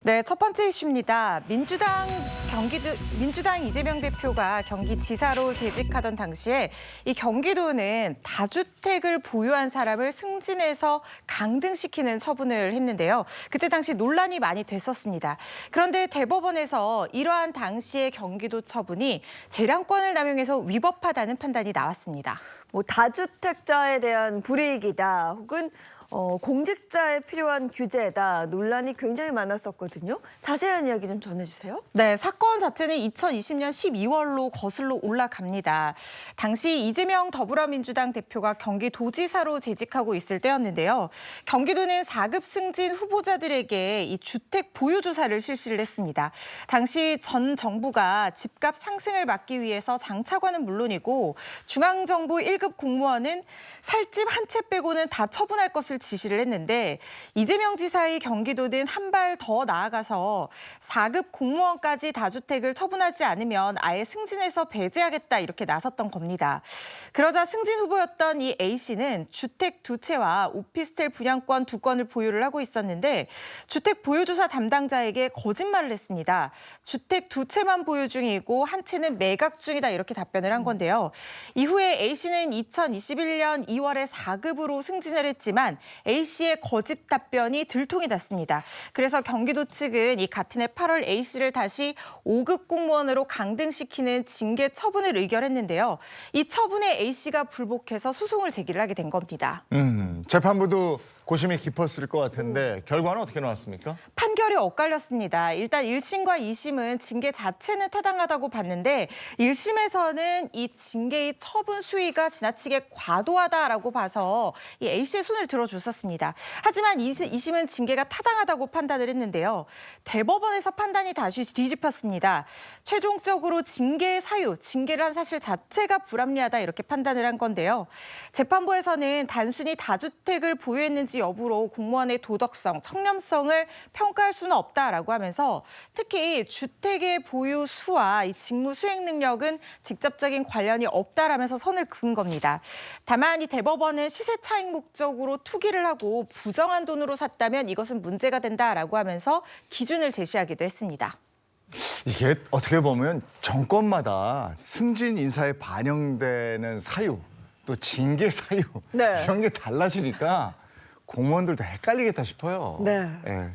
네, 첫 번째 이슈입니다. 민주당 이재명 대표가 경기지사로 재직하던 당시에 이 경기도는 다주택을 보유한 사람을 승진해서 강등시키는 처분을 했는데요. 그때 당시 논란이 많이 됐었습니다. 그런데 대법원에서 이러한 당시의 경기도 처분이 재량권을 남용해서 위법하다는 판단이 나왔습니다. 다주택자에 대한 불이익이다 혹은 공직자에 필요한 규제다 논란이 굉장히 많았었거든요. 자세한 이야기 좀 전해주세요. 네, 사건 자체는 2020년 12월로 거슬러 올라갑니다. 당시 이재명 더불어민주당 대표가 경기도지사로 재직하고 있을 때였는데요. 경기도는 4급 승진 후보자들에게 이 주택 보유 조사를 실시를 했습니다. 당시 전 정부가 집값 상승을 막기 위해서 장차관은 물론이고 중앙정부 1급 공무원은 살 집 한 채 빼고는 다 처분할 것을 지시를 했는데 이재명 지사의 경기도는 한 발 더 나아가서 4급 공무원까지 다주택을 처분하지 않으면 아예 승진해서 배제하겠다 이렇게 나섰던 겁니다. 그러자 승진 후보였던 이 A씨는 주택 2채와 오피스텔 분양권 2건을 보유를 하고 있었는데 주택 보유조사 담당자에게 거짓말을 했습니다. 주택 2채만 보유 중이고 한 채는 매각 중이다 이렇게 답변을 한 건데요. 이후에 A씨는 2021년 2월에 4급으로 승진을 했지만 A씨의 거짓 답변이 들통이 났습니다. 그래서 경기도 측은 이 같은 해 8월 A씨를 다시 5급 공무원으로 강등시키는 징계 처분을 의결했는데요. 이 처분에 A씨가 불복해서 소송을 제기를 하게 된 겁니다. 재판부도 고심이 깊었을 것 같은데 결과는 어떻게 나왔습니까? 판결이 엇갈렸습니다. 일단 1심과 2심은 징계 자체는 타당하다고 봤는데 1심에서는 이 징계의 처분 수위가 지나치게 과도하다라고 봐서 이 A씨의 손을 들어줬었습니다. 하지만 2심은 징계가 타당하다고 판단을 했는데요. 대법원에서 판단이 다시 뒤집혔습니다. 최종적으로 징계의 사유, 징계를 한 사실 자체가 불합리하다 이렇게 판단을 한 건데요. 재판부에서는 단순히 다주택을 보유했는지 여부로 공무원의 도덕성, 청렴성을 평가할 수는 없다라고 하면서 특히 주택의 보유 수와 이 직무 수행 능력은 직접적인 관련이 없다라면서 선을 그은 겁니다. 다만 이 대법원은 시세 차익 목적으로 투기를 하고 부정한 돈으로 샀다면 이것은 문제가 된다라고 하면서 기준을 제시하기도 했습니다. 이게 어떻게 보면 정권마다 승진 인사에 반영되는 사유, 또 징계 사유 네. 이런 게 달라지니까 공무원들도 헷갈리겠다 싶어요. 네. 예.